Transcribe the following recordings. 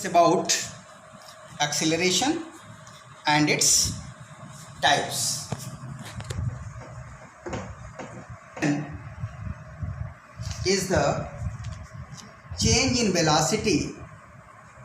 About acceleration and its types. Is the change in velocity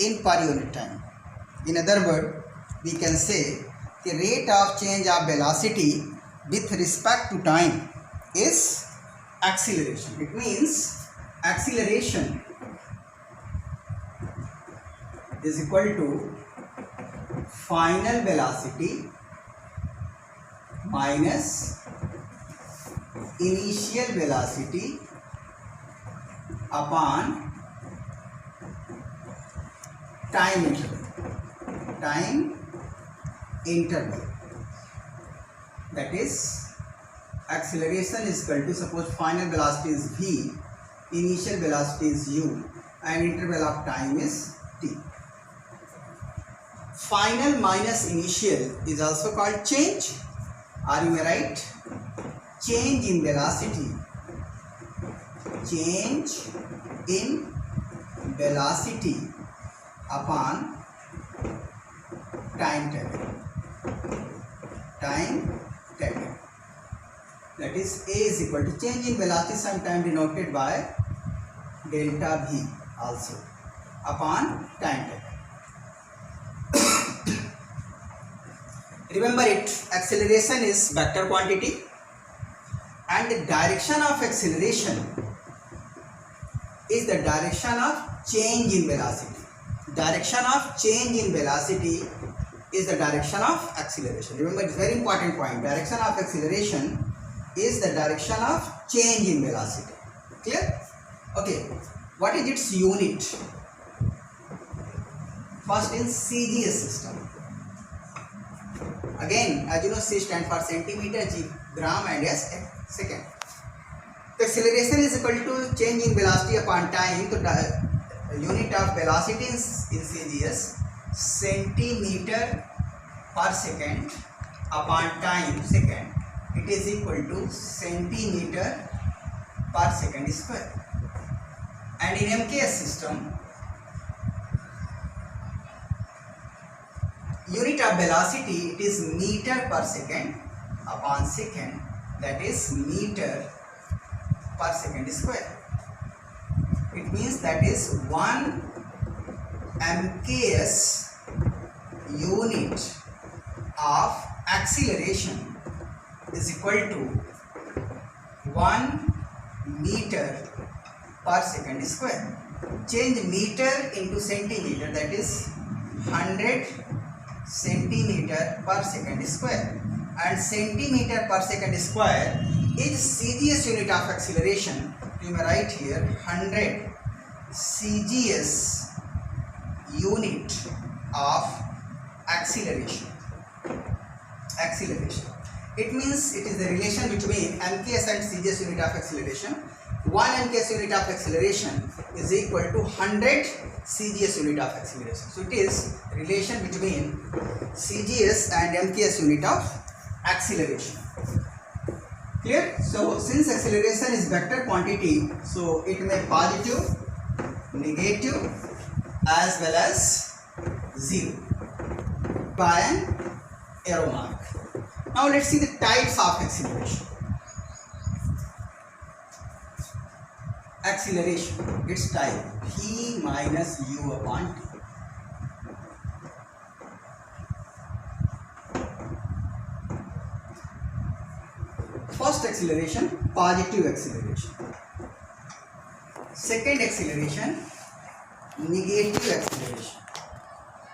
in per unit time. In other words, we can say the rate of change of velocity with respect to time is acceleration. It means acceleration is equal to final velocity minus initial velocity upon time interval. That is, acceleration is equal to, suppose final velocity is v, initial velocity is u, and interval of time is t. Final minus initial is also called change. Are you right? Change in velocity. Change in velocity upon time taken. That is, A is equal to change in velocity, sometimes denoted by delta v also, upon time taken. Remember it, acceleration is vector quantity and the direction of acceleration is the direction of change in velocity. Direction of change in velocity is the direction of acceleration. Remember, it's very important point. Direction of acceleration is the direction of change in velocity. Clear? Okay. What is its unit? First, in CGS system. Again, as you know, C stands for centimeter, G gram, and S second. The acceleration is equal to change in velocity upon time. So the unit of velocity in CGS, centimeter per second upon time second. It is equal to centimeter per second square. And in MKS system, unit of velocity, it is meter per second upon second, that is meter per second square. It means that is 1 MKS unit of acceleration is equal to 1 meter per second square. Change meter into centimeter, that is 100 centimeter per second square, and centimeter per second square is CGS unit of acceleration. You may write here 100 CGS unit of acceleration. It means it is the relation between MKS and CGS unit of acceleration. 1 MKS unit of acceleration is equal to 100 CGS unit of acceleration. So it is relation between CGS and MKS unit of acceleration. Clear? So since acceleration is vector quantity, so it may positive, negative as well as zero by an arrow mark. Now let's see the types of acceleration. Acceleration, its type, v minus u upon t. First acceleration, positive acceleration. Second acceleration, negative acceleration.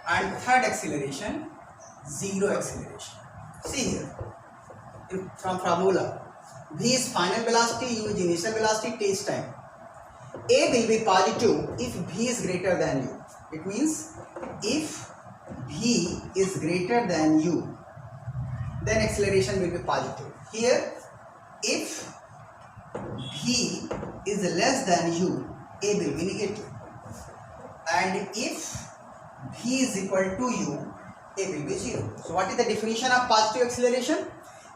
And third acceleration, zero acceleration. See here, from formula, v is final velocity, u is initial velocity, t is time. A will be positive if v is greater than u. It means if v is greater than u, then acceleration will be positive. Here, if v is less than u, a will be negative. And if v is equal to u, a will be 0. So what is the definition of positive acceleration?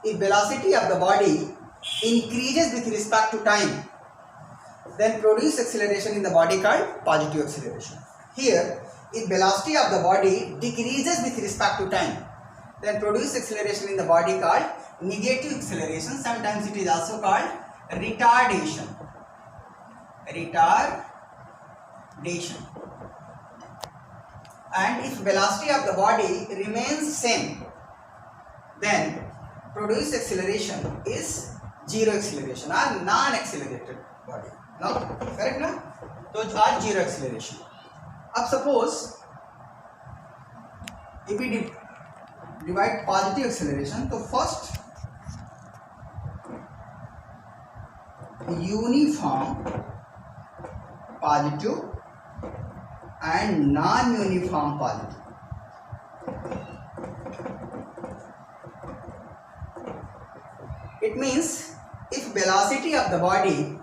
If velocity of the body increases with respect to time, then produce acceleration in the body called positive acceleration. Here, if velocity of the body decreases with respect to time, then produce acceleration in the body called negative acceleration. Sometimes it is also called retardation. And if velocity of the body remains same, then produce acceleration is zero acceleration or non-accelerated body. No, correct na? Those are zero acceleration. अब suppose if we divide positive acceleration, तो first uniform positive and non-uniform positive. It means if velocity of the body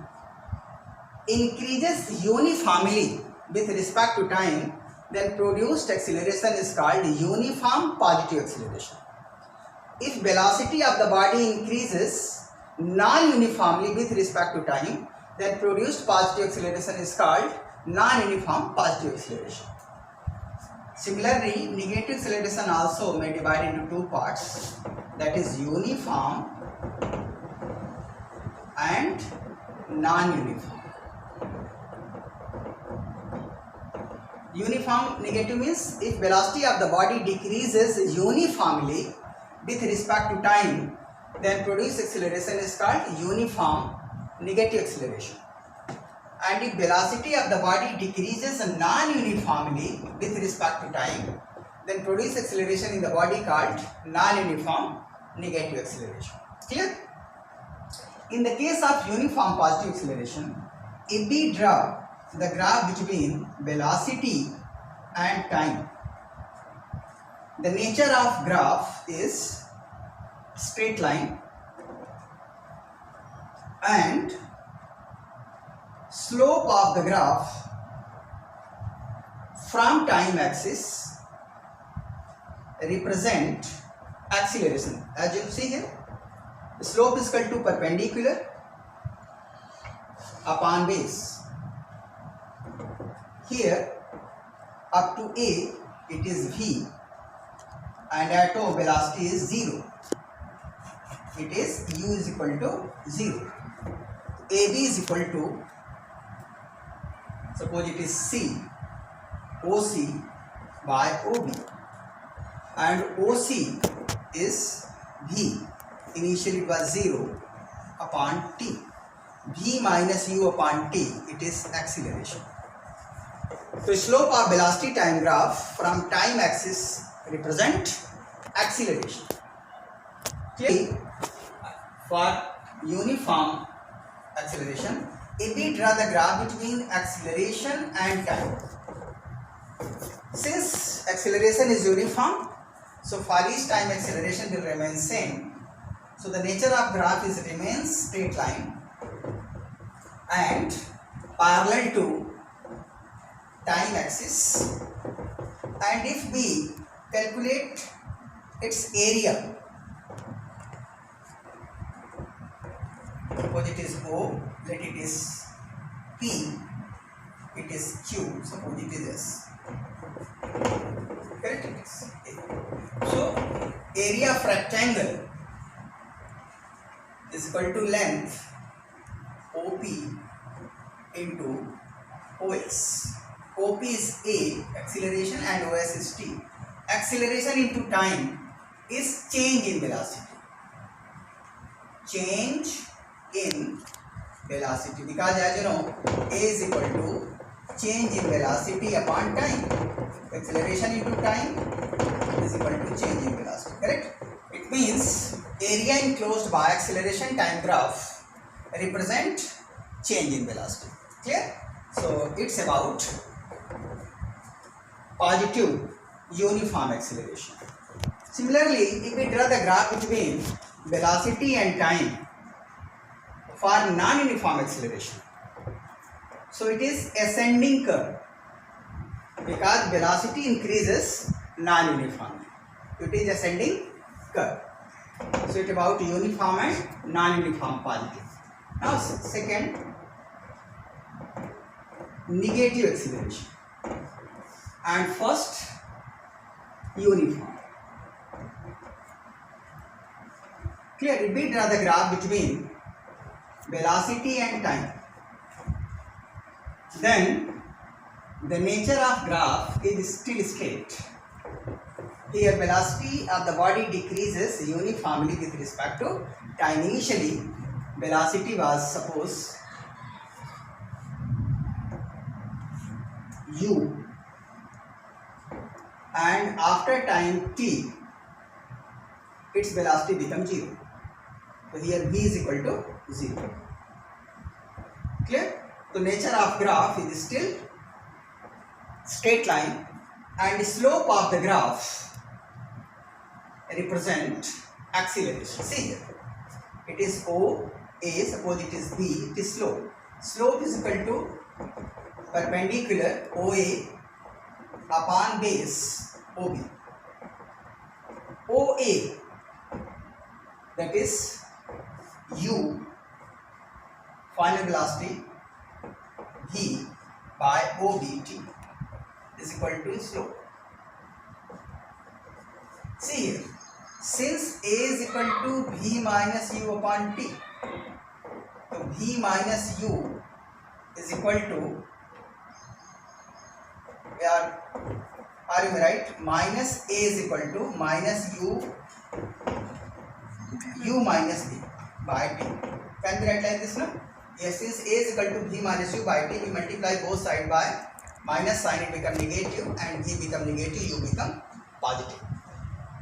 increases uniformly with respect to time, then produced acceleration is called uniform positive acceleration. If velocity of the body increases non-uniformly with respect to time, then produced positive acceleration is called non-uniform positive acceleration. Similarly, negative acceleration also may divide into two parts, that is uniform and non-uniform. Uniform negative means if velocity of the body decreases uniformly with respect to time, then produced acceleration is called uniform negative acceleration. And if velocity of the body decreases non-uniformly with respect to time, then produced acceleration in the body called non-uniform negative acceleration. Clear? In the case of uniform positive acceleration, if we draw the graph between velocity and time, the nature of graph is straight line and slope of the graph from time axis represent acceleration. As you see here, the slope is equal to perpendicular upon base. Here up to A it is V and at O velocity is 0. It is U is equal to 0. AB is equal to, suppose it is C, OC by OB, and OC is V. Initially it was 0 upon T. V minus U upon T, it is acceleration. So slope of velocity time graph from time axis represent acceleration. Clearly, for uniform acceleration, if we draw the graph between acceleration and time, since acceleration is uniform, so for each time acceleration will remain same. So the nature of graph is remains straight line and parallel to time axis. And if we calculate its area, suppose it is O, let it is P, it is Q, suppose it is S. Correct? It is A. So area of rectangle is equal to length OP into OS. OP is A, acceleration, and OS is T. Acceleration into time is change in velocity. Change in velocity, because as you know, A is equal to change in velocity upon time. Acceleration into time is equal to change in velocity. Correct? It means area enclosed by acceleration time graph represent change in velocity. Clear? So it's about positive uniform acceleration. Similarly, if we draw the graph between velocity and time for non-uniform acceleration, so it is ascending curve because velocity increases non-uniformly. It is ascending curve. So it is about uniform and non-uniform positive. Now second, negative acceleration. and first uniform. Clear? If we draw the graph between velocity and time, then the nature of graph is still straight. Here velocity of the body decreases uniformly with respect to time. Initially velocity was suppose u, and after time t its velocity becomes 0. So here v is equal to 0. Clear? So nature of graph is still straight line, and the slope of the graph represent acceleration. See here, it is O A, suppose it is B, it is slope. Slope is equal to perpendicular OA upon base OB. OA, that is U, final velocity V by OBT is equal to slope. See here, since A is equal to V minus U upon T, so V minus U is equal to, are you right? Minus A is equal to minus U minus B by T. Can we write like this now? Yes, since A is equal to V minus U by T, we multiply both sides by minus, sign it become negative, and V become negative, U become positive.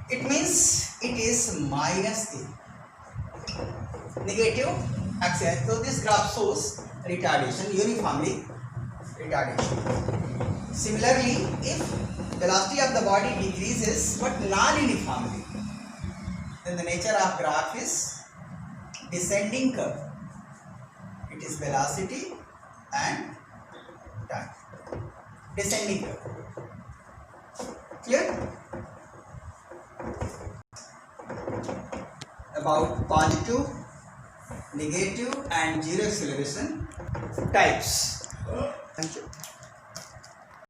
It means it is minus A, negative acceleration. So this graph shows retardation, uniformly retardation. Similarly, if velocity of the body decreases but non-uniformly, then the nature of graph is descending curve. It is velocity and time, descending curve. Clear? About positive, negative and zero acceleration types. Thank you.